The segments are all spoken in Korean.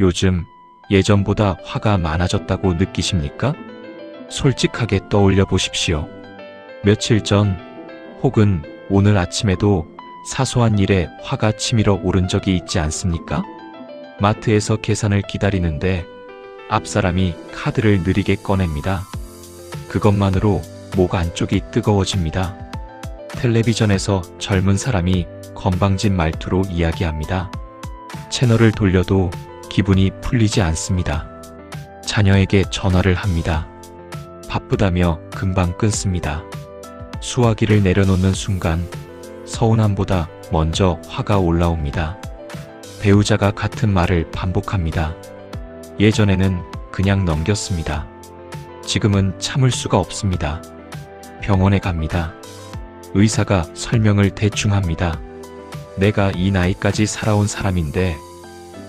요즘 예전보다 화가 많아졌다고 느끼십니까? 솔직하게 떠올려 보십시오. 며칠 전 혹은 오늘 아침에도 사소한 일에 화가 치밀어 오른 적이 있지 않습니까? 마트에서 계산을 기다리는데 앞사람이 카드를 느리게 꺼냅니다. 그것만으로 목 안쪽이 뜨거워집니다. 텔레비전에서 젊은 사람이 건방진 말투로 이야기합니다. 채널을 돌려도 기분이 풀리지 않습니다. 자녀에게 전화를 합니다. 바쁘다며 금방 끊습니다. 수화기를 내려놓는 순간 서운함보다 먼저 화가 올라옵니다. 배우자가 같은 말을 반복합니다. 예전에는 그냥 넘겼습니다. 지금은 참을 수가 없습니다. 병원에 갑니다. 의사가 설명을 대충 합니다. 내가 이 나이까지 살아온 사람인데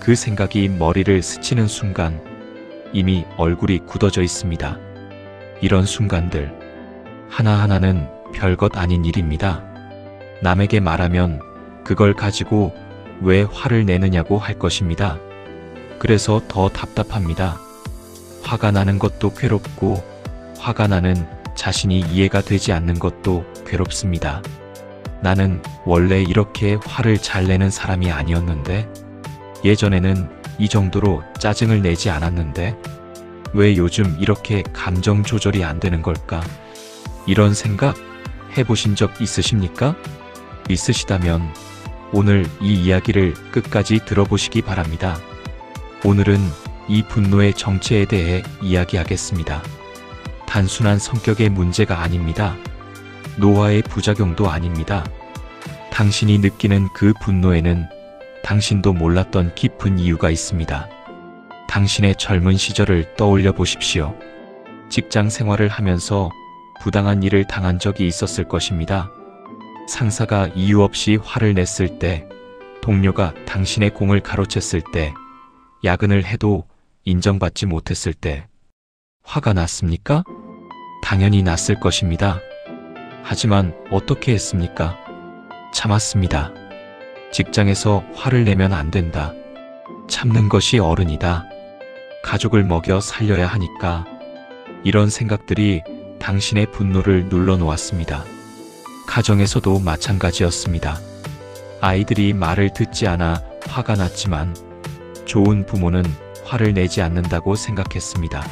그 생각이 머리를 스치는 순간 이미 얼굴이 굳어져 있습니다. 이런 순간들 하나하나는 별것 아닌 일입니다. 남에게 말하면 그걸 가지고 왜 화를 내느냐고 할 것입니다. 그래서 더 답답합니다. 화가 나는 것도 괴롭고 화가 나는 자신이 이해가 되지 않는 것도 괴롭습니다. 나는 원래 이렇게 화를 잘 내는 사람이 아니었는데 예전에는 이 정도로 짜증을 내지 않았는데 왜 요즘 이렇게 감정 조절이 안 되는 걸까? 이런 생각 해보신 적 있으십니까? 있으시다면 오늘 이 이야기를 끝까지 들어보시기 바랍니다. 오늘은 이 분노의 정체에 대해 이야기하겠습니다. 단순한 성격의 문제가 아닙니다. 노화의 부작용도 아닙니다. 당신이 느끼는 그 분노에는 당신도 몰랐던 깊은 이유가 있습니다. 당신의 젊은 시절을 떠올려 보십시오. 직장 생활을 하면서 부당한 일을 당한 적이 있었을 것입니다. 상사가 이유 없이 화를 냈을 때, 동료가 당신의 공을 가로챘을 때, 야근을 해도 인정받지 못했을 때, 화가 났습니까? 당연히 났을 것입니다. 하지만 어떻게 했습니까? 참았습니다. 직장에서 화를 내면 안 된다. 참는 것이 어른이다. 가족을 먹여 살려야 하니까. 이런 생각들이 당신의 분노를 눌러놓았습니다. 가정에서도 마찬가지였습니다. 아이들이 말을 듣지 않아 화가 났지만 좋은 부모는 화를 내지 않는다고 생각했습니다.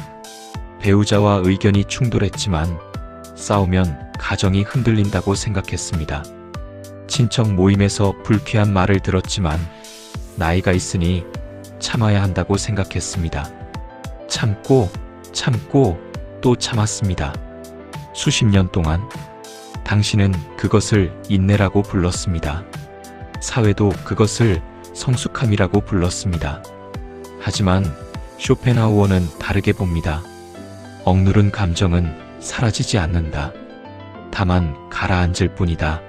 배우자와 의견이 충돌했지만 싸우면 가정이 흔들린다고 생각했습니다. 친척 모임에서 불쾌한 말을 들었지만 나이가 있으니 참아야 한다고 생각했습니다. 참고 또 참았습니다. 수십 년 동안 당신은 그것을 인내라고 불렀습니다. 사회도 그것을 성숙함이라고 불렀습니다. 하지만 쇼펜하우어는 다르게 봅니다. 억누른 감정은 사라지지 않는다. 다만 가라앉을 뿐이다.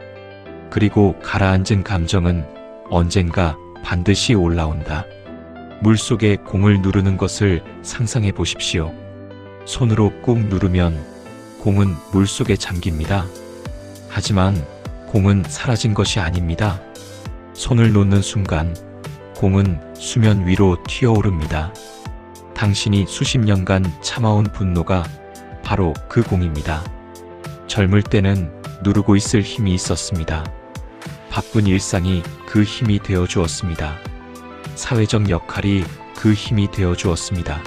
그리고 가라앉은 감정은 언젠가 반드시 올라온다. 물속에 공을 누르는 것을 상상해 보십시오. 손으로 꾹 누르면 공은 물속에 잠깁니다. 하지만 공은 사라진 것이 아닙니다. 손을 놓는 순간 공은 수면 위로 튀어오릅니다. 당신이 수십 년간 참아온 분노가 바로 그 공입니다. 젊을 때는 누르고 있을 힘이 있었습니다. 바쁜 일상이 그 힘이 되어 주었습니다. 사회적 역할이 그 힘이 되어 주었습니다.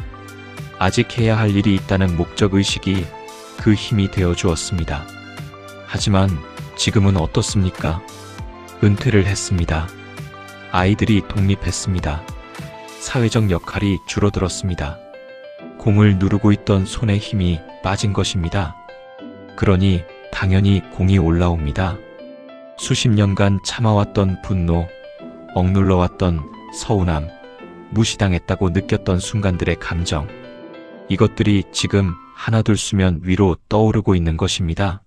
아직 해야 할 일이 있다는 목적의식이 그 힘이 되어 주었습니다. 하지만 지금은 어떻습니까? 은퇴를 했습니다. 아이들이 독립했습니다. 사회적 역할이 줄어들었습니다. 공을 누르고 있던 손의 힘이 빠진 것입니다. 그러니 당연히 공이 올라옵니다. 수십 년간 참아왔던 분노, 억눌러왔던 서운함, 무시당했다고 느꼈던 순간들의 감정, 이것들이 지금 하나둘 수면 위로 떠오르고 있는 것입니다.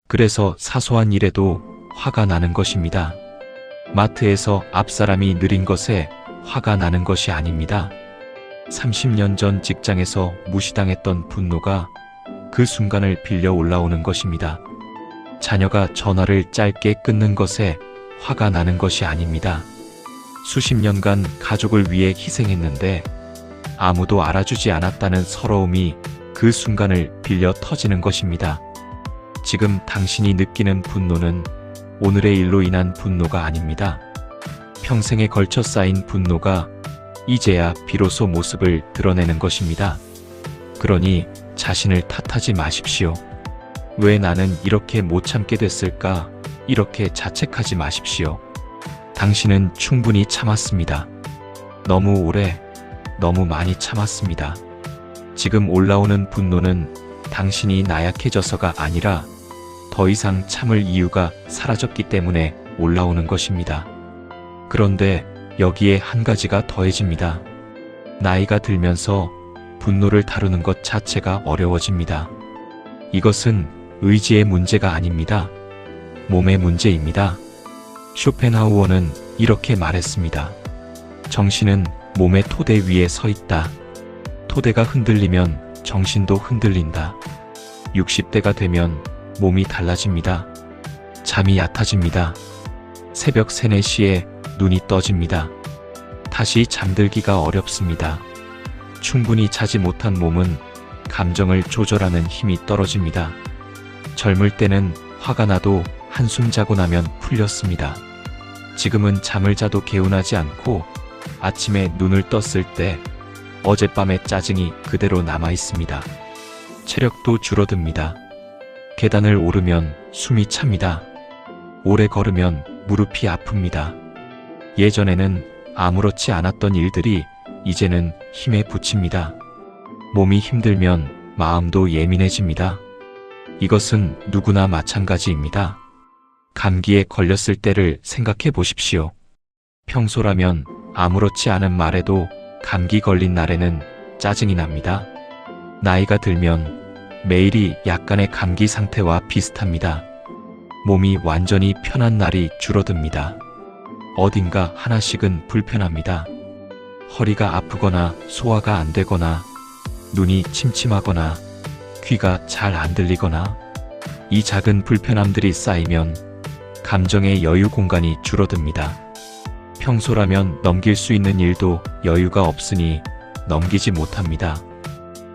그래서 사소한 일에도 화가 나는 것입니다. 마트에서 앞사람이 느린 것에 화가 나는 것이 아닙니다. 30년 전 직장에서 무시당했던 분노가 그 순간을 빌려 올라오는 것입니다. 자녀가 전화를 짧게 끊는 것에 화가 나는 것이 아닙니다. 수십 년간 가족을 위해 희생했는데 아무도 알아주지 않았다는 서러움이 그 순간을 빌려 터지는 것입니다. 지금 당신이 느끼는 분노는 오늘의 일로 인한 분노가 아닙니다. 평생에 걸쳐 쌓인 분노가 이제야 비로소 모습을 드러내는 것입니다. 그러니 자신을 탓하지 마십시오. 왜 나는 이렇게 못 참게 됐을까? 이렇게 자책하지 마십시오. 당신은 충분히 참았습니다. 너무 오래, 너무 많이 참았습니다. 지금 올라오는 분노는 당신이 나약해져서가 아니라 더 이상 참을 이유가 사라졌기 때문에 올라오는 것입니다. 그런데 여기에 한 가지가 더해집니다. 나이가 들면서 분노를 다루는 것 자체가 어려워집니다. 이것은 의지의 문제가 아닙니다. 몸의 문제입니다. 쇼펜하우어는 이렇게 말했습니다. 정신은 몸의 토대 위에 서 있다. 토대가 흔들리면 정신도 흔들린다. 60대가 되면 몸이 달라집니다. 잠이 얕아집니다. 새벽 3, 4시에 눈이 떠집니다. 다시 잠들기가 어렵습니다. 충분히 자지 못한 몸은 감정을 조절하는 힘이 떨어집니다. 젊을 때는 화가 나도 한숨 자고 나면 풀렸습니다. 지금은 잠을 자도 개운하지 않고 아침에 눈을 떴을 때 어젯밤의 짜증이 그대로 남아 있습니다. 체력도 줄어듭니다. 계단을 오르면 숨이 찹니다. 오래 걸으면 무릎이 아픕니다. 예전에는 아무렇지 않았던 일들이 이제는 힘에 부칩니다. 몸이 힘들면 마음도 예민해집니다. 이것은 누구나 마찬가지입니다. 감기에 걸렸을 때를 생각해 보십시오. 평소라면 아무렇지 않은 말에도 감기 걸린 날에는 짜증이 납니다. 나이가 들면 매일이 약간의 감기 상태와 비슷합니다. 몸이 완전히 편한 날이 줄어듭니다. 어딘가 하나씩은 불편합니다. 허리가 아프거나 소화가 안 되거나 눈이 침침하거나 귀가 잘 안 들리거나 이 작은 불편함들이 쌓이면 감정의 여유 공간이 줄어듭니다. 평소라면 넘길 수 있는 일도 여유가 없으니 넘기지 못합니다.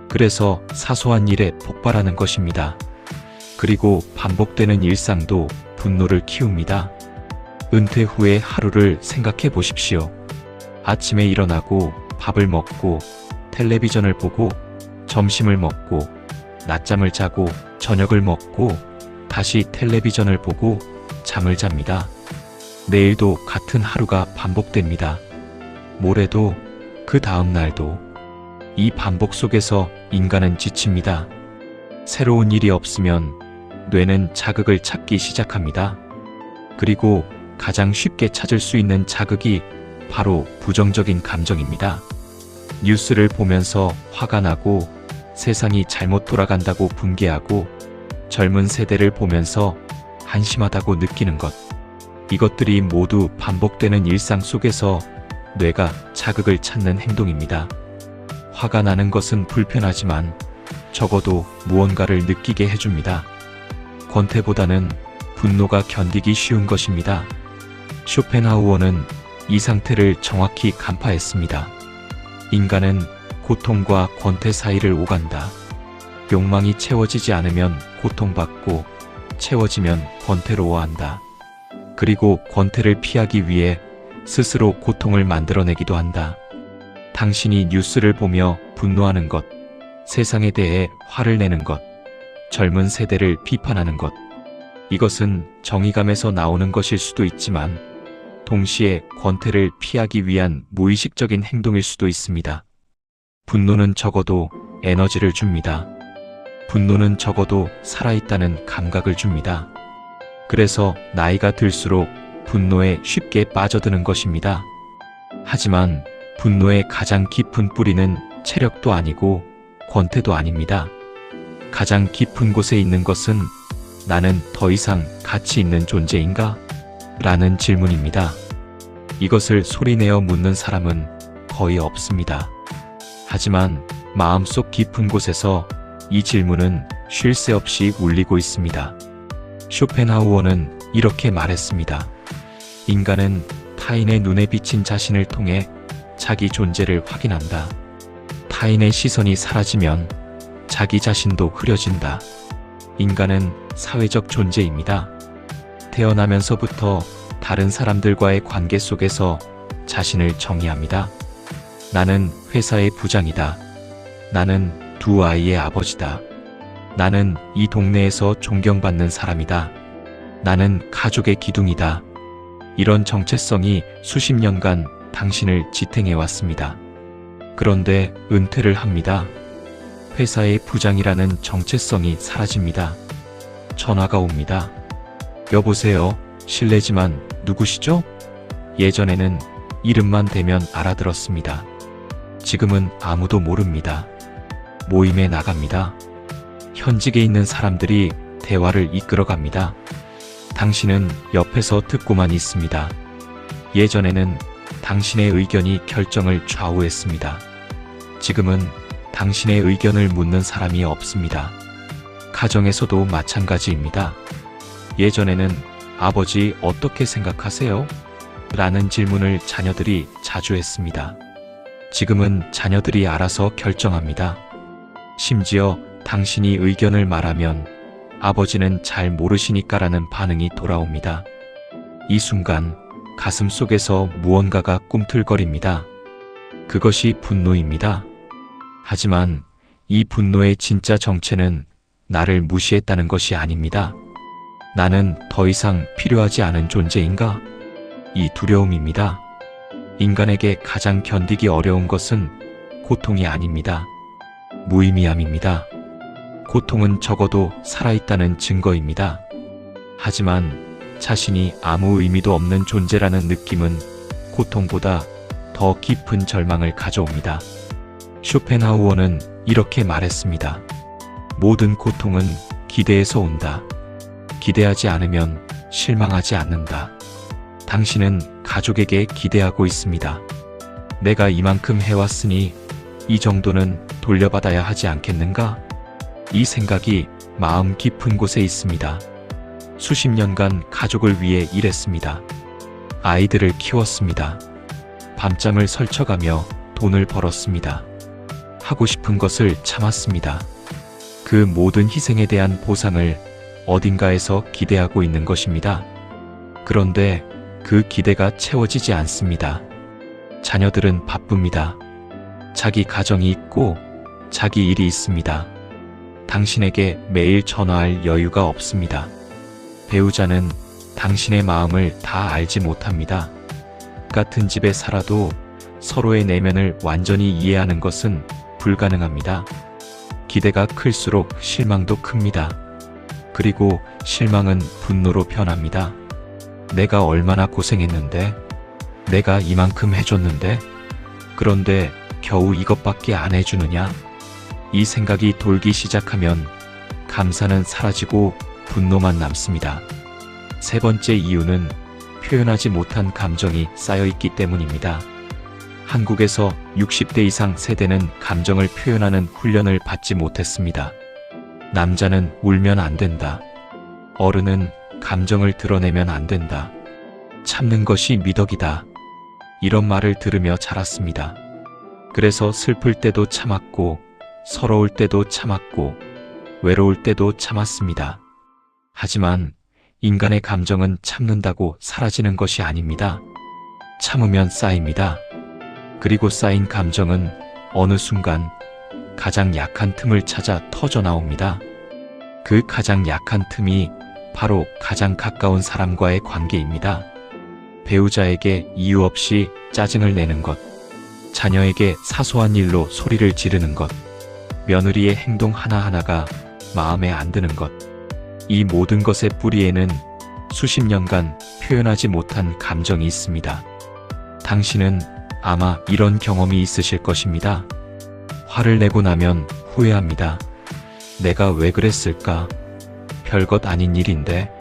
그래서 사소한 일에 폭발하는 것입니다. 그리고 반복되는 일상도 분노를 키웁니다. 은퇴 후의 하루를 생각해 보십시오. 아침에 일어나고 밥을 먹고 텔레비전을 보고 점심을 먹고 낮잠을 자고 저녁을 먹고 다시 텔레비전을 보고 잠을 잡니다. 내일도 같은 하루가 반복됩니다. 모레도 그 다음 날도. 이 반복 속에서 인간은 지칩니다. 새로운 일이 없으면 뇌는 자극을 찾기 시작합니다. 그리고 가장 쉽게 찾을 수 있는 자극이 바로 부정적인 감정입니다. 뉴스를 보면서 화가 나고 세상이 잘못 돌아간다고 분개하고 젊은 세대를 보면서 한심하다고 느끼는 것. 이것들이 모두 반복되는 일상 속에서 뇌가 자극을 찾는 행동입니다. 화가 나는 것은 불편하지만 적어도 무언가를 느끼게 해줍니다. 권태보다는 분노가 견디기 쉬운 것입니다. 쇼펜하우어는 이 상태를 정확히 간파했습니다. 인간은 고통과 권태 사이를 오간다. 욕망이 채워지지 않으면 고통받고 채워지면 권태로워한다. 그리고 권태를 피하기 위해 스스로 고통을 만들어내기도 한다. 당신이 뉴스를 보며 분노하는 것, 세상에 대해 화를 내는 것, 젊은 세대를 비판하는 것, 이것은 정의감에서 나오는 것일 수도 있지만 동시에 권태를 피하기 위한 무의식적인 행동일 수도 있습니다. 분노는 적어도 에너지를 줍니다. 분노는 적어도 살아있다는 감각을 줍니다. 그래서 나이가 들수록 분노에 쉽게 빠져드는 것입니다. 하지만 분노의 가장 깊은 뿌리는 체력도 아니고 권태도 아닙니다. 가장 깊은 곳에 있는 것은 나는 더 이상 가치 있는 존재인가? 라는 질문입니다. 이것을 소리내어 묻는 사람은 거의 없습니다. 하지만 마음속 깊은 곳에서 이 질문은 쉴 새 없이 울리고 있습니다. 쇼펜하우어는 이렇게 말했습니다. 인간은 타인의 눈에 비친 자신을 통해 자기 존재를 확인한다. 타인의 시선이 사라지면 자기 자신도 흐려진다. 인간은 사회적 존재입니다. 태어나면서부터 다른 사람들과의 관계 속에서 자신을 정의합니다. 나는 회사의 부장이다. 나는 두 아이의 아버지다. 나는 이 동네에서 존경받는 사람이다. 나는 가족의 기둥이다. 이런 정체성이 수십 년간 당신을 지탱해왔습니다. 그런데 은퇴를 합니다. 회사의 부장이라는 정체성이 사라집니다. 전화가 옵니다. 여보세요. 실례지만 누구시죠? 예전에는 이름만 대면 알아들었습니다. 지금은 아무도 모릅니다. 모임에 나갑니다. 현직에 있는 사람들이 대화를 이끌어갑니다. 당신은 옆에서 듣고만 있습니다. 예전에는 당신의 의견이 결정을 좌우했습니다. 지금은 당신의 의견을 묻는 사람이 없습니다. 가정에서도 마찬가지입니다. 예전에는 아버지 어떻게 생각하세요? 라는 질문을 자녀들이 자주 했습니다. 지금은 자녀들이 알아서 결정합니다. 심지어 당신이 의견을 말하면 아버지는 잘 모르시니까라는 반응이 돌아옵니다. 이 순간 가슴 속에서 무언가가 꿈틀거립니다. 그것이 분노입니다. 하지만 이 분노의 진짜 정체는 나를 무시했다는 것이 아닙니다. 나는 더 이상 필요하지 않은 존재인가? 이 두려움입니다. 인간에게 가장 견디기 어려운 것은 고통이 아닙니다. 무의미함입니다. 고통은 적어도 살아있다는 증거입니다. 하지만 자신이 아무 의미도 없는 존재라는 느낌은 고통보다 더 깊은 절망을 가져옵니다. 쇼펜하우어는 이렇게 말했습니다. 모든 고통은 기대에서 온다. 기대하지 않으면 실망하지 않는다. 당신은 가족에게 기대하고 있습니다. 내가 이만큼 해왔으니 이 정도는 돌려받아야 하지 않겠는가? 이 생각이 마음 깊은 곳에 있습니다. 수십 년간 가족을 위해 일했습니다. 아이들을 키웠습니다. 밤잠을 설쳐가며 돈을 벌었습니다. 하고 싶은 것을 참았습니다. 그 모든 희생에 대한 보상을 어딘가에서 기대하고 있는 것입니다. 그런데 그 기대가 채워지지 않습니다. 자녀들은 바쁩니다. 자기 가정이 있고 자기 일이 있습니다. 당신에게 매일 전화할 여유가 없습니다. 배우자는 당신의 마음을 다 알지 못합니다. 같은 집에 살아도 서로의 내면을 완전히 이해하는 것은 불가능합니다. 기대가 클수록 실망도 큽니다. 그리고 실망은 분노로 변합니다. 내가 얼마나 고생했는데, 내가 이만큼 해줬는데, 그런데 겨우 이것밖에 안 해주느냐? 이 생각이 돌기 시작하면 감사는 사라지고 분노만 남습니다. 세 번째 이유는 표현하지 못한 감정이 쌓여있기 때문입니다. 한국에서 60대 이상 세대는 감정을 표현하는 훈련을 받지 못했습니다. 남자는 울면 안 된다. 어른은 감정을 드러내면 안 된다. 참는 것이 미덕이다. 이런 말을 들으며 자랐습니다. 그래서 슬플 때도 참았고, 서러울 때도 참았고, 외로울 때도 참았습니다. 하지만 인간의 감정은 참는다고 사라지는 것이 아닙니다. 참으면 쌓입니다. 그리고 쌓인 감정은 어느 순간 가장 약한 틈을 찾아 터져 나옵니다. 그 가장 약한 틈이 바로 가장 가까운 사람과의 관계입니다. 배우자에게 이유 없이 짜증을 내는 것, 자녀에게 사소한 일로 소리를 지르는 것, 며느리의 행동 하나하나가 마음에 안 드는 것, 이 모든 것의 뿌리에는 수십 년간 표현하지 못한 감정이 있습니다. 당신은 아마 이런 경험이 있으실 것입니다. 화를 내고 나면 후회합니다. 내가 왜 그랬을까? 별것 아닌 일인데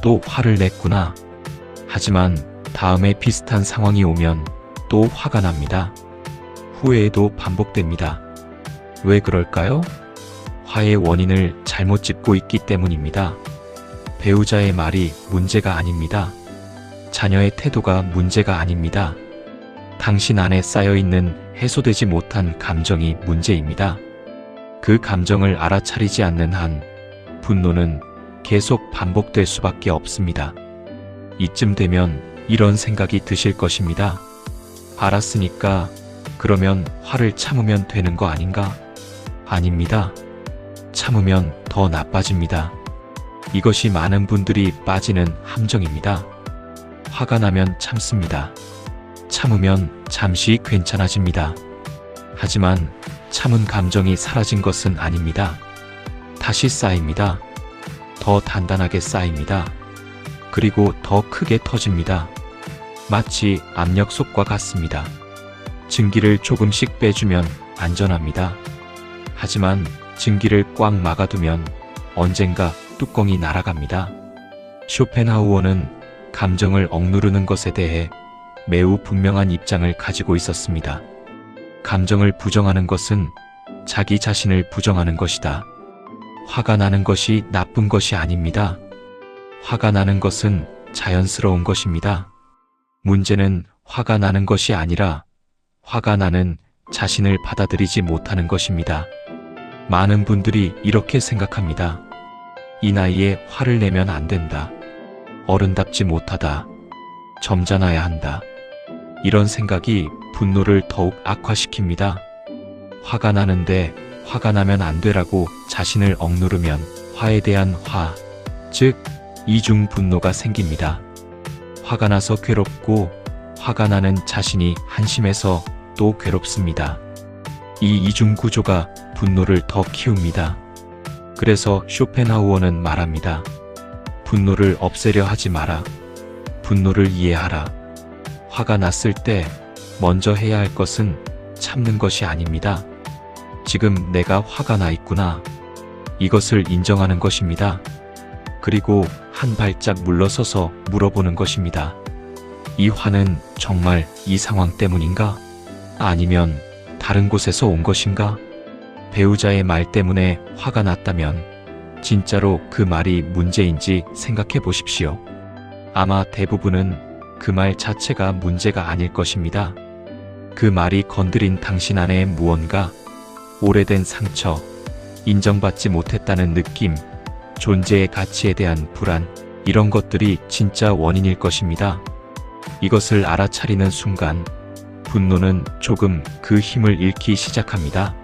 또 화를 냈구나. 하지만 다음에 비슷한 상황이 오면 또 화가 납니다. 후회에도 반복됩니다. 왜 그럴까요? 화의 원인을 잘못 짚고 있기 때문입니다. 배우자의 말이 문제가 아닙니다. 자녀의 태도가 문제가 아닙니다. 당신 안에 쌓여있는 해소되지 못한 감정이 문제입니다. 그 감정을 알아차리지 않는 한 분노는 계속 반복될 수밖에 없습니다. 이쯤 되면 이런 생각이 드실 것입니다. 알았으니까 그러면 화를 참으면 되는 거 아닌가? 아닙니다. 참으면 더 나빠집니다. 이것이 많은 분들이 빠지는 함정입니다. 화가 나면 참습니다. 참으면 잠시 괜찮아집니다. 하지만 참은 감정이 사라진 것은 아닙니다. 다시 쌓입니다. 더 단단하게 쌓입니다. 그리고 더 크게 터집니다. 마치 압력솥과 같습니다. 증기를 조금씩 빼주면 안전합니다. 하지만 증기를 꽉 막아두면 언젠가 뚜껑이 날아갑니다. 쇼펜하우어는 감정을 억누르는 것에 대해 매우 분명한 입장을 가지고 있었습니다. 감정을 부정하는 것은 자기 자신을 부정하는 것이다. 화가 나는 것이 나쁜 것이 아닙니다. 화가 나는 것은 자연스러운 것입니다. 문제는 화가 나는 것이 아니라 화가 나는 자신을 받아들이지 못하는 것입니다. 많은 분들이 이렇게 생각합니다. 이 나이에 화를 내면 안 된다. 어른답지 못하다. 점잖아야 한다. 이런 생각이 분노를 더욱 악화시킵니다. 화가 나는데 화가 나면 안 되라고 자신을 억누르면 화에 대한 화, 즉 이중 분노가 생깁니다. 화가 나서 괴롭고 화가 나는 자신이 한심해서 또 괴롭습니다. 이 이중 구조가 분노를 더 키웁니다. 그래서 쇼펜하우어는 말합니다. 분노를 없애려 하지 마라. 분노를 이해하라. 화가 났을 때 먼저 해야 할 것은 참는 것이 아닙니다. 지금 내가 화가 나 있구나. 이것을 인정하는 것입니다. 그리고 한 발짝 물러서서 물어보는 것입니다. 이 화는 정말 이 상황 때문인가? 아니면 다른 곳에서 온 것인가? 배우자의 말 때문에 화가 났다면 진짜로 그 말이 문제인지 생각해 보십시오. 아마 대부분은 그 말 자체가 문제가 아닐 것입니다. 그 말이 건드린 당신 안에 무언가 오래된 상처, 인정받지 못했다는 느낌, 존재의 가치에 대한 불안, 이런 것들이 진짜 원인일 것입니다. 이것을 알아차리는 순간 분노는 조금 그 힘을 잃기 시작합니다.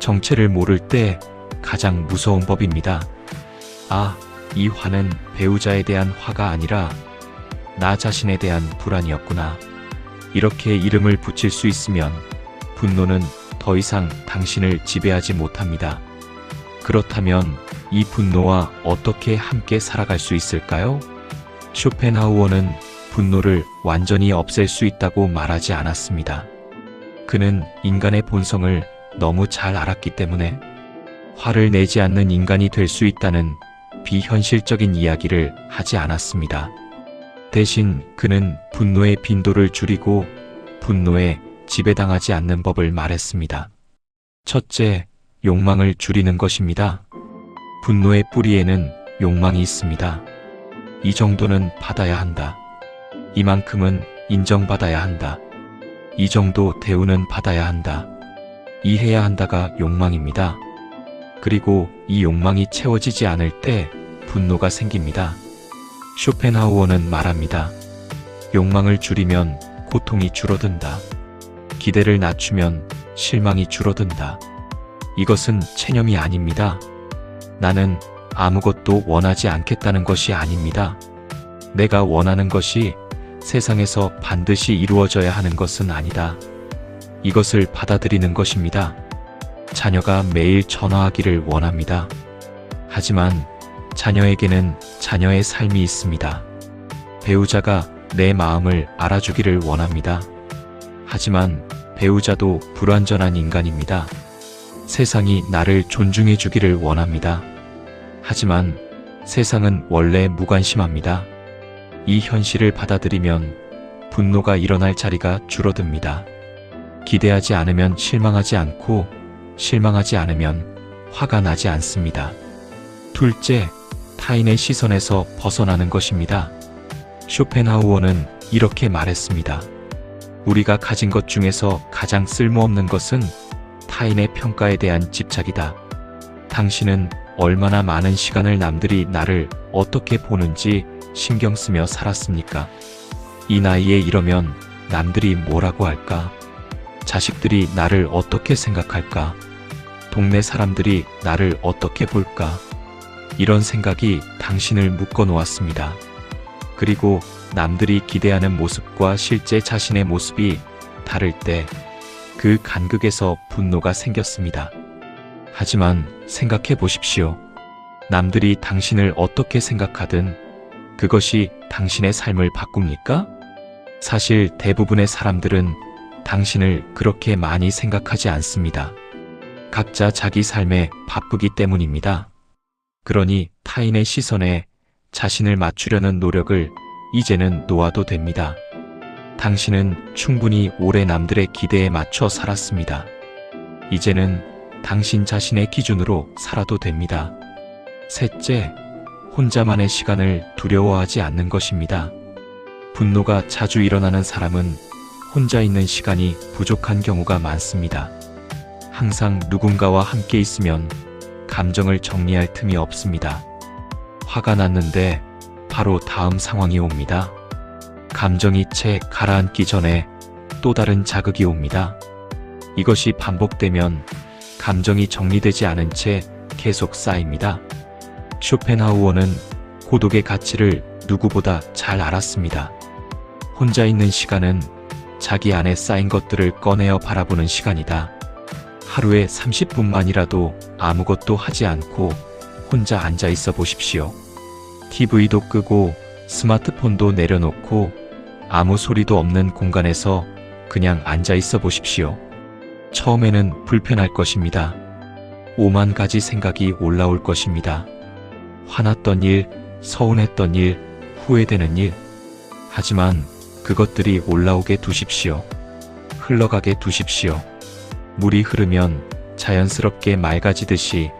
정체를 모를 때 가장 무서운 법입니다. 아, 이 화는 배우자에 대한 화가 아니라 나 자신에 대한 불안이었구나. 이렇게 이름을 붙일 수 있으면 분노는 더 이상 당신을 지배하지 못합니다. 그렇다면 이 분노와 어떻게 함께 살아갈 수 있을까요? 쇼펜하우어는 분노를 완전히 없앨 수 있다고 말하지 않았습니다. 그는 인간의 본성을 너무 잘 알았기 때문에 화를 내지 않는 인간이 될 수 있다는 비현실적인 이야기를 하지 않았습니다. 대신 그는 분노의 빈도를 줄이고 분노에 지배당하지 않는 법을 말했습니다. 첫째, 욕망을 줄이는 것입니다. 분노의 뿌리에는 욕망이 있습니다. 이 정도는 받아야 한다. 이만큼은 인정받아야 한다. 이 정도 대우는 받아야 한다. 이해야 한다가 욕망입니다. 그리고 이 욕망이 채워지지 않을 때 분노가 생깁니다. 쇼펜하우어는 말합니다. 욕망을 줄이면 고통이 줄어든다. 기대를 낮추면 실망이 줄어든다. 이것은 체념이 아닙니다. 나는 아무것도 원하지 않겠다는 것이 아닙니다. 내가 원하는 것이 세상에서 반드시 이루어져야 하는 것은 아니다. 이것을 받아들이는 것입니다. 자녀가 매일 전화하기를 원합니다. 하지만 자녀에게는 자녀의 삶이 있습니다. 배우자가 내 마음을 알아주기를 원합니다. 하지만 배우자도 불완전한 인간입니다. 세상이 나를 존중해 주기를 원합니다. 하지만 세상은 원래 무관심합니다. 이 현실을 받아들이면 분노가 일어날 자리가 줄어듭니다. 기대하지 않으면 실망하지 않고 실망하지 않으면 화가 나지 않습니다. 둘째, 타인의 시선에서 벗어나는 것입니다. 쇼펜하우어는 이렇게 말했습니다. 우리가 가진 것 중에서 가장 쓸모없는 것은 타인의 평가에 대한 집착이다. 당신은 얼마나 많은 시간을 남들이 나를 어떻게 보는지 신경 쓰며 살았습니까? 이 나이에 이러면 남들이 뭐라고 할까? 자식들이 나를 어떻게 생각할까? 동네 사람들이 나를 어떻게 볼까? 이런 생각이 당신을 묶어 놓았습니다. 그리고 남들이 기대하는 모습과 실제 자신의 모습이 다를 때 그 간극에서 분노가 생겼습니다. 하지만 생각해 보십시오. 남들이 당신을 어떻게 생각하든 그것이 당신의 삶을 바꿉니까? 사실 대부분의 사람들은 당신을 그렇게 많이 생각하지 않습니다. 각자 자기 삶에 바쁘기 때문입니다. 그러니 타인의 시선에 자신을 맞추려는 노력을 이제는 놓아도 됩니다. 당신은 충분히 오래 남들의 기대에 맞춰 살았습니다. 이제는 당신 자신의 기준으로 살아도 됩니다. 셋째, 혼자만의 시간을 두려워하지 않는 것입니다. 분노가 자주 일어나는 사람은 혼자 있는 시간이 부족한 경우가 많습니다. 항상 누군가와 함께 있으면 감정을 정리할 틈이 없습니다. 화가 났는데 바로 다음 상황이 옵니다. 감정이 채 가라앉기 전에 또 다른 자극이 옵니다. 이것이 반복되면 감정이 정리되지 않은 채 계속 쌓입니다. 쇼펜하우어는 고독의 가치를 누구보다 잘 알았습니다. 혼자 있는 시간은 자기 안에 쌓인 것들을 꺼내어 바라보는 시간이다. 하루에 30분만이라도 아무것도 하지 않고 혼자 앉아 있어 보십시오. TV도 끄고 스마트폰도 내려놓고 아무 소리도 없는 공간에서 그냥 앉아 있어 보십시오. 처음에는 불편할 것입니다. 오만 가지 생각이 올라올 것입니다. 화났던 일, 서운했던 일, 후회되는 일. 하지만 그것들이 올라오게 두십시오. 흘러가게 두십시오. 물이 흐르면 자연스럽게 맑아지듯이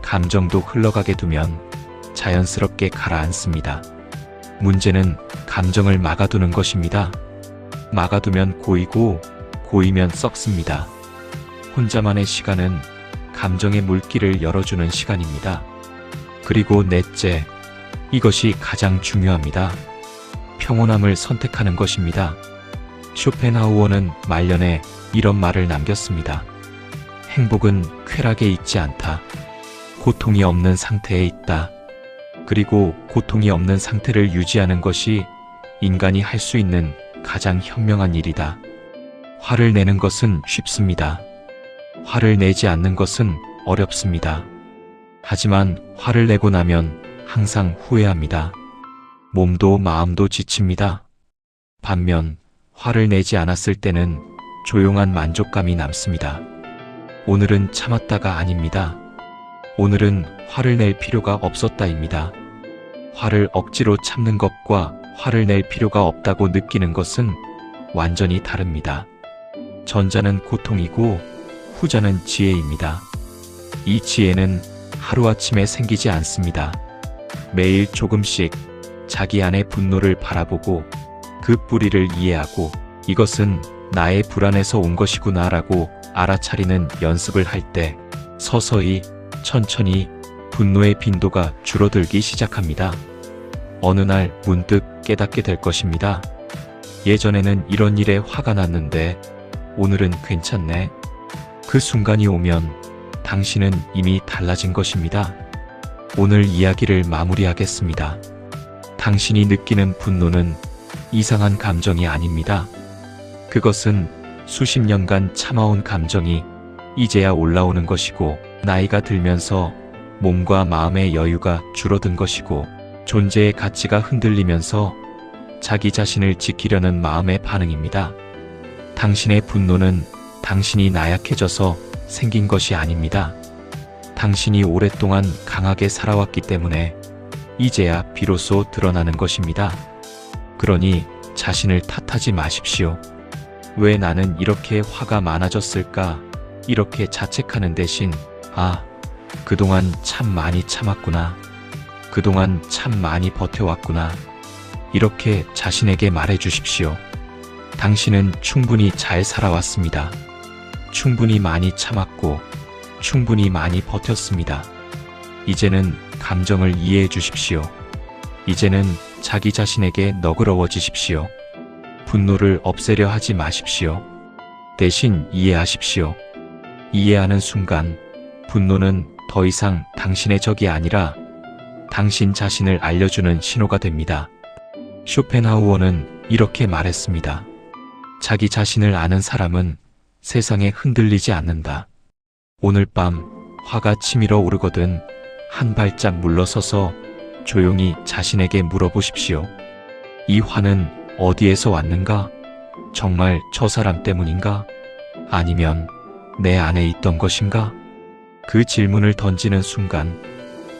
감정도 흘러가게 두면 자연스럽게 가라앉습니다. 문제는 감정을 막아두는 것입니다. 막아두면 고이고 고이면 썩습니다. 혼자만의 시간은 감정의 물길을 열어주는 시간입니다. 그리고 넷째, 이것이 가장 중요합니다. 평온함을 선택하는 것입니다. 쇼펜하우어는 말년에 이런 말을 남겼습니다. 행복은 쾌락에 있지 않다. 고통이 없는 상태에 있다. 그리고 고통이 없는 상태를 유지하는 것이 인간이 할 수 있는 가장 현명한 일이다. 화를 내는 것은 쉽습니다. 화를 내지 않는 것은 어렵습니다. 하지만 화를 내고 나면 항상 후회합니다. 몸도 마음도 지칩니다. 반면 화를 내지 않았을 때는 조용한 만족감이 남습니다. 오늘은 참았다가 아닙니다. 오늘은 화를 낼 필요가 없었다입니다. 화를 억지로 참는 것과 화를 낼 필요가 없다고 느끼는 것은 완전히 다릅니다. 전자는 고통이고 후자는 지혜입니다. 이 지혜는 하루아침에 생기지 않습니다. 매일 조금씩 자기 안의 분노를 바라보고 그 뿌리를 이해하고 이것은 나의 불안에서 온 것이구나라고 알아차리는 연습을 할 때 서서히 천천히 분노의 빈도가 줄어들기 시작합니다. 어느 날 문득 깨닫게 될 것입니다. 예전에는 이런 일에 화가 났는데 오늘은 괜찮네. 그 순간이 오면 당신은 이미 달라진 것입니다. 오늘 이야기를 마무리하겠습니다. 당신이 느끼는 분노는 이상한 감정이 아닙니다. 그것은 수십 년간 참아온 감정이 이제야 올라오는 것이고 나이가 들면서 몸과 마음의 여유가 줄어든 것이고 존재의 가치가 흔들리면서 자기 자신을 지키려는 마음의 반응입니다. 당신의 분노는 당신이 나약해져서 생긴 것이 아닙니다. 당신이 오랫동안 강하게 살아왔기 때문에 이제야 비로소 드러나는 것입니다. 그러니 자신을 탓하지 마십시오. 왜 나는 이렇게 화가 많아졌을까? 이렇게 자책하는 대신 그동안 참 많이 참았구나. 그동안 참 많이 버텨왔구나. 이렇게 자신에게 말해 주십시오. 당신은 충분히 잘 살아왔습니다. 충분히 많이 참았고, 충분히 많이 버텼습니다. 이제는 감정을 이해해 주십시오. 이제는 자기 자신에게 너그러워지십시오. 분노를 없애려 하지 마십시오. 대신 이해하십시오. 이해하는 순간, 분노는 더 이상 당신의 적이 아니라 당신 자신을 알려주는 신호가 됩니다. 쇼펜하우어는 이렇게 말했습니다. 자기 자신을 아는 사람은 세상에 흔들리지 않는다. 오늘 밤 화가 치밀어 오르거든 한 발짝 물러서서 조용히 자신에게 물어보십시오. 이 화는 어디에서 왔는가? 정말 저 사람 때문인가? 아니면 내 안에 있던 것인가? 그 질문을 던지는 순간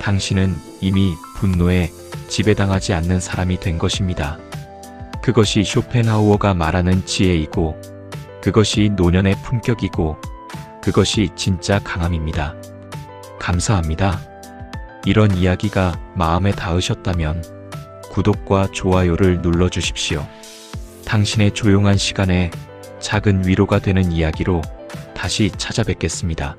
당신은 이미 분노에 지배당하지 않는 사람이 된 것입니다. 그것이 쇼펜하우어가 말하는 지혜이고, 그것이 노년의 품격이고, 그것이 진짜 강함입니다. 감사합니다. 이런 이야기가 마음에 닿으셨다면 구독과 좋아요를 눌러주십시오. 당신의 조용한 시간에 작은 위로가 되는 이야기로 다시 찾아뵙겠습니다.